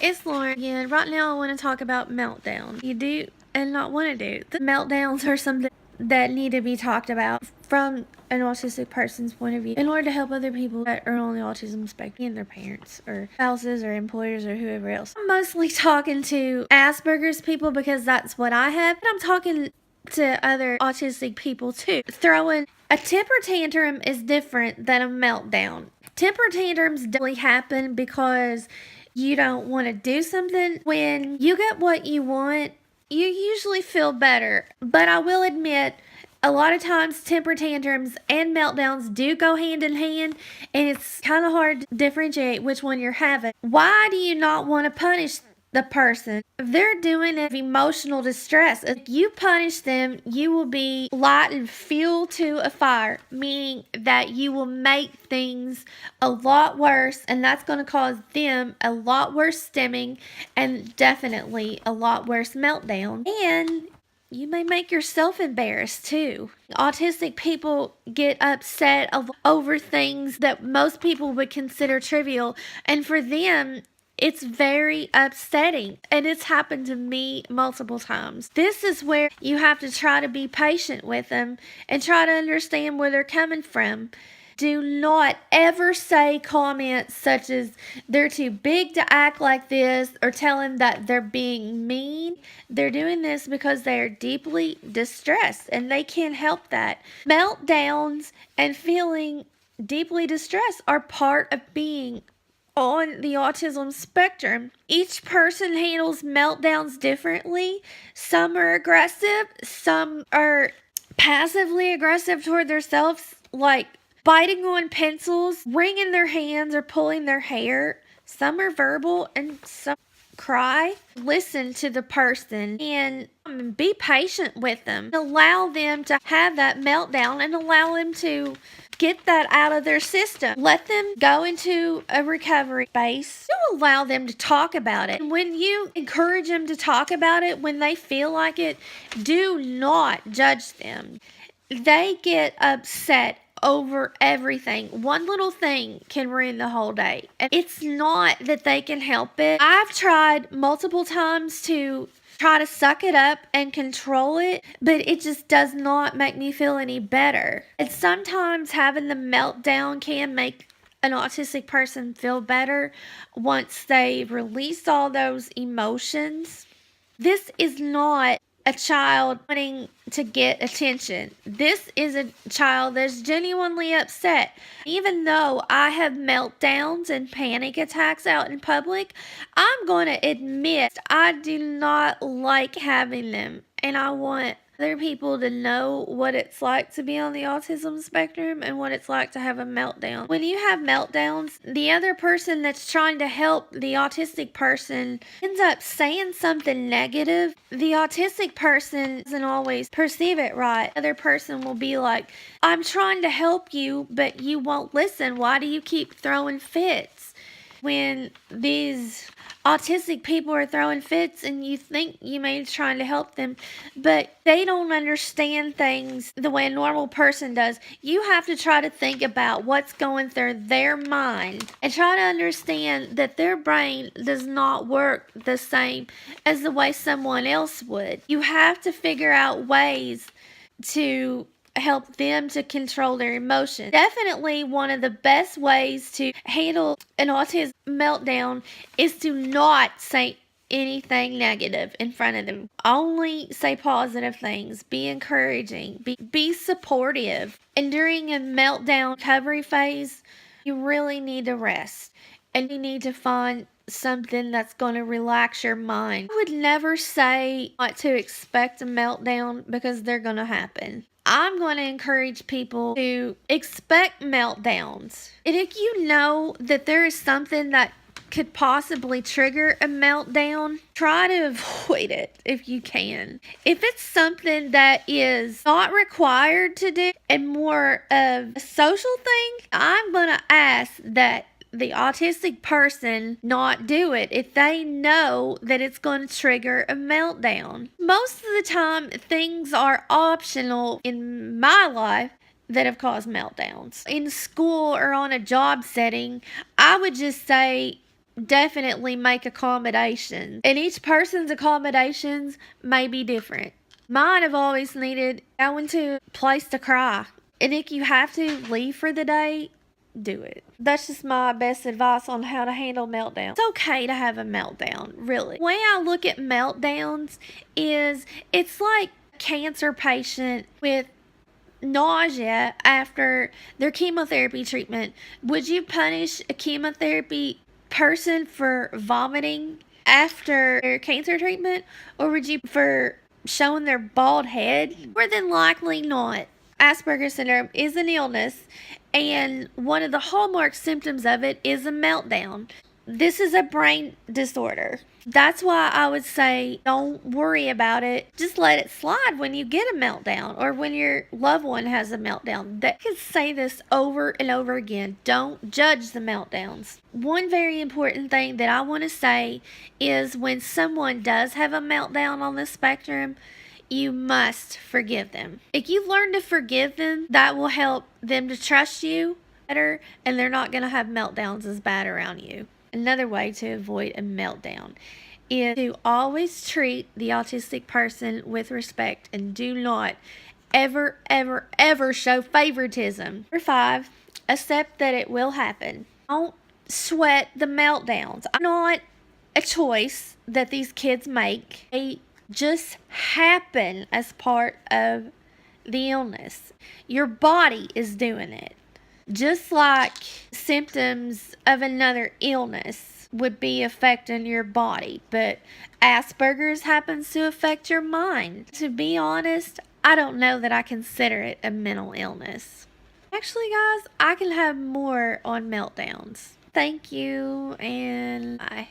It's Lauren again. Right now, I want to talk about meltdown. You do and not want to do. The meltdowns are something that need to be talked about from an autistic person's point of view in order to help other people that are on the autism spectrum and their parents or spouses or employers or whoever else. I'm mostly talking to Asperger's people because that's what I have, but I'm talking to other autistic people too. Throwing a temper tantrum is different than a meltdown. Temper tantrums definitely happen because you don't want to do something. When you get what you want, you usually feel better. But I will admit, a lot of times temper tantrums and meltdowns do go hand in hand, and it's kind of hard to differentiate which one you're having. Why do you not want to punish the person? If they're doing it emotional distress, if you punish them, you will be lighting fuel to a fire, meaning that you will make things a lot worse, and that's going to cause them a lot worse stemming and definitely a lot worse meltdown. And you may make yourself embarrassed too. Autistic people get upset over things that most people would consider trivial, and for them, it's very upsetting, and it's happened to me multiple times. This is where you have to try to be patient with them and try to understand where they're coming from. Do not ever say comments such as they're too big to act like this or tell them that they're being mean. They're doing this because they are deeply distressed and they can't help that. Meltdowns and feeling deeply distressed are part of being on the autism spectrum. Each person handles meltdowns differently. Some are aggressive, some are passively aggressive toward themselves, like biting on pencils, wringing their hands, or pulling their hair. Some are verbal and some cry. Listen to the person and be patient with them. Allow them to have that meltdown and allow them to get that out of their system. Let them go into a recovery space. You allow them to talk about it. And when you encourage them to talk about it, when they feel like it, do not judge them. They get upset over everything. One little thing can ruin the whole day. It's not that they can help it. I've tried multiple times to try to suck it up and control it, but it just does not make me feel any better. And sometimes having the meltdown can make an autistic person feel better once they release all those emotions. This is not a child wanting to get attention. This is a child that's genuinely upset. Even though I have meltdowns and panic attacks out in public, I'm going to admit I do not like having them, and I want other people to know what it's like to be on the autism spectrum and what it's like to have a meltdown. When you have meltdowns, the other person that's trying to help the autistic person ends up saying something negative. The autistic person doesn't always perceive it right. The other person will be like, I'm trying to help you, but you won't listen. Why do you keep throwing fits? When these autistic people are throwing fits and you think you may be trying to help them, but they don't understand things the way a normal person does. You have to try to think about what's going through their mind and try to understand that their brain does not work the same as the way someone else would. You have to figure out ways to help them to control their emotions. Definitely one of the best ways to handle an autism meltdown is to not say anything negative in front of them. Only say positive things. Be encouraging. Be supportive. And during a meltdown recovery phase, you really need to rest. And you need to find something that's going to relax your mind. I would never say not to expect a meltdown because they're going to happen. I'm going to encourage people to expect meltdowns. And if you know that there is something that could possibly trigger a meltdown, try to avoid it if you can. If it's something that is not required to do and more of a social thing, I'm going to ask that the autistic person not do it if they know that it's going to trigger a meltdown. Most of the time, things are optional in my life that have caused meltdowns. In school or on a job setting, I would just say, definitely make accommodations. And each person's accommodations may be different. Mine have always needed going to a place to cry. And if you have to leave for the day, do it. That's just my best advice on how to handle meltdowns. It's okay to have a meltdown, really. The way I look at meltdowns is it's like a cancer patient with nausea after their chemotherapy treatment. Would you punish a chemotherapy person for vomiting after their cancer treatment, or would you for showing their bald head? More than likely not. Asperger's syndrome is an illness, and one of the hallmark symptoms of it is a meltdown. This is a brain disorder. That's why I would say don't worry about it. Just let it slide when you get a meltdown or when your loved one has a meltdown. They can say this over and over again. Don't judge the meltdowns. One very important thing that I want to say is when someone does have a meltdown on the spectrum, you must forgive them. If you learn to forgive them, that will help them to trust you better, and they're not going to have meltdowns as bad around you. Another way to avoid a meltdown is to always treat the autistic person with respect and do not ever, ever, ever show favoritism. Number 5, accept that it will happen. Don't sweat the meltdowns. I'm not a choice that these kids make. They just happen as part of the illness. Your body is doing it. Just like symptoms of another illness would be affecting your body, but Asperger's happens to affect your mind. To be honest, I don't know that I consider it a mental illness. Actually, guys, I can have more on meltdowns. Thank you, and bye.